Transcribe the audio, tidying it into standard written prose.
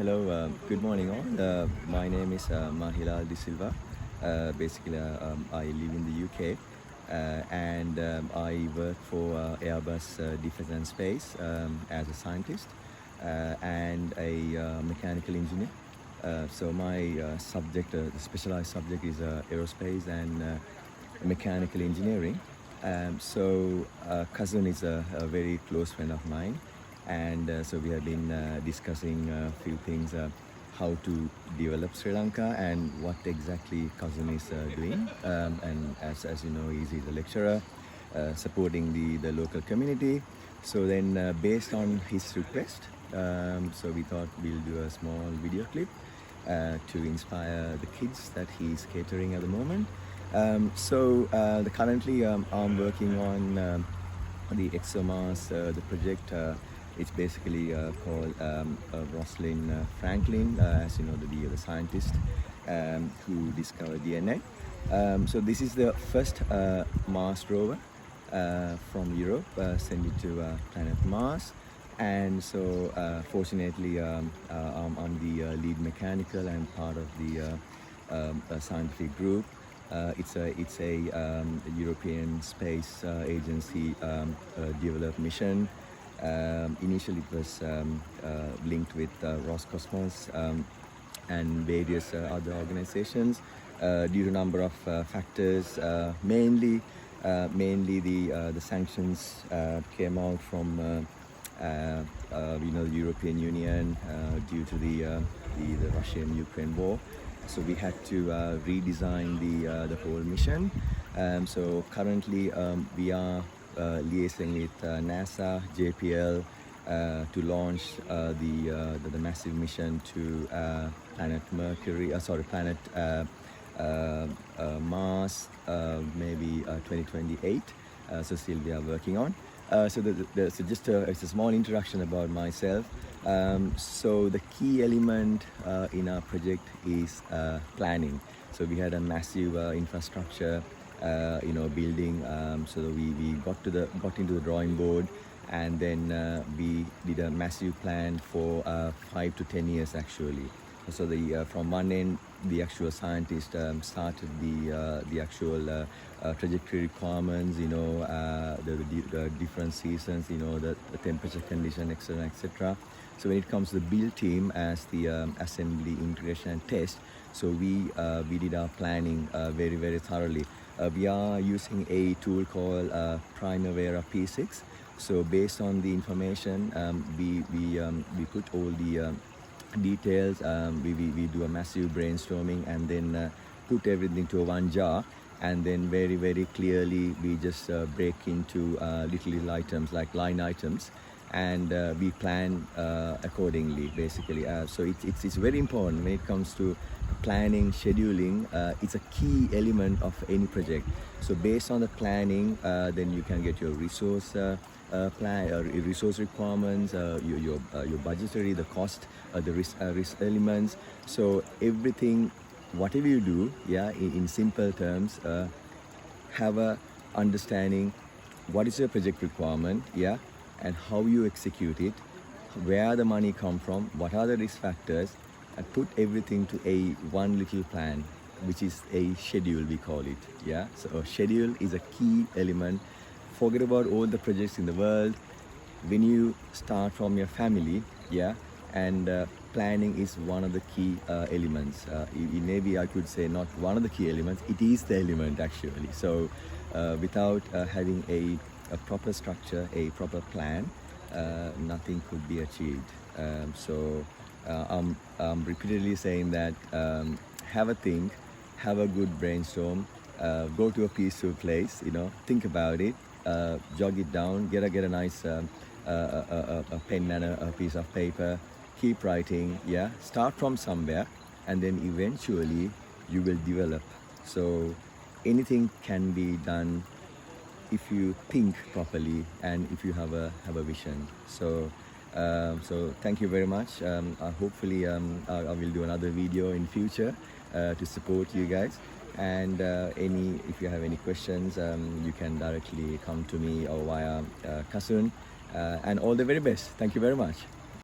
Hello, good morning all. My name is Mahilal De Silva. I live in the UK and I work for Airbus Defence and Space as a scientist and a mechanical engineer. So my the specialized subject is aerospace and mechanical engineering. Cousin is a very close friend of mine, and so we have been discussing a few things, how to develop Sri Lanka and what exactly cousin is doing. And as you know, he's a lecturer supporting the local community. So then based on his request, so we thought we'll do a small video clip to inspire the kids that he's catering at the moment. Currently I'm working on the ExoMars, the project. It's basically called Rosalind Franklin, as you know, the scientist who discovered DNA. So this is the first Mars rover from Europe, sent it to planet Mars. And so fortunately I'm the lead mechanical and part of the scientific group. It's a European Space Agency developed mission. Initially it was linked with Roscosmos and various other organizations due to a number of factors. Mainly the sanctions came out from the European Union due to the Russian-Ukraine war. So we had to redesign the whole mission. So currently we are liaising with NASA, JPL to launch the massive mission to planet Mars, maybe 2028. So still we are working on. So it's a small introduction about myself. So the key element in our project is planning. So we had a massive infrastructure, building. So we got into the drawing board, and then we did a massive plan for 5 to 10 years actually. So from one end, the actual scientist started the actual trajectory requirements, the different seasons, the temperature condition, etc., etc. So when it comes to the build team as the assembly, integration, and test, so we did our planning very, very thoroughly. We are using a tool called Primavera P6. So based on the information, we put all the details. We do a massive brainstorming and then put everything to one jar, and then very, very clearly we just break into little items like line items, and we plan accordingly basically. So it's very important when it comes to planning, scheduling. It's a key element of any project. So based on the planning, then you can get your resource plan, resource requirements, your budgetary, the cost, the risk elements. So everything, whatever you do, in simple terms, have a understanding what is your project requirement, and how you execute it, where the money come from, what are the risk factors, and put everything to one little plan, which is a schedule, we call it. So a schedule is a key element. Forget about all the projects in the world. When you start from your family, and planning is one of the key elements. Maybe I could say not one of the key elements, it is the element actually. So without having a proper structure, a proper plan, nothing could be achieved. I'm repeatedly saying that have a think, have a good brainstorm, go to a peaceful place, think about it, jog it down, get a nice a pen and a piece of paper, keep writing, start from somewhere, and then eventually you will develop. So anything can be done if you think properly and if you have a vision. So thank you very much. Hopefully I will do another video in future to support you guys. And if you have any questions, you can directly come to me or via Kasun. And all the very best. Thank you very much.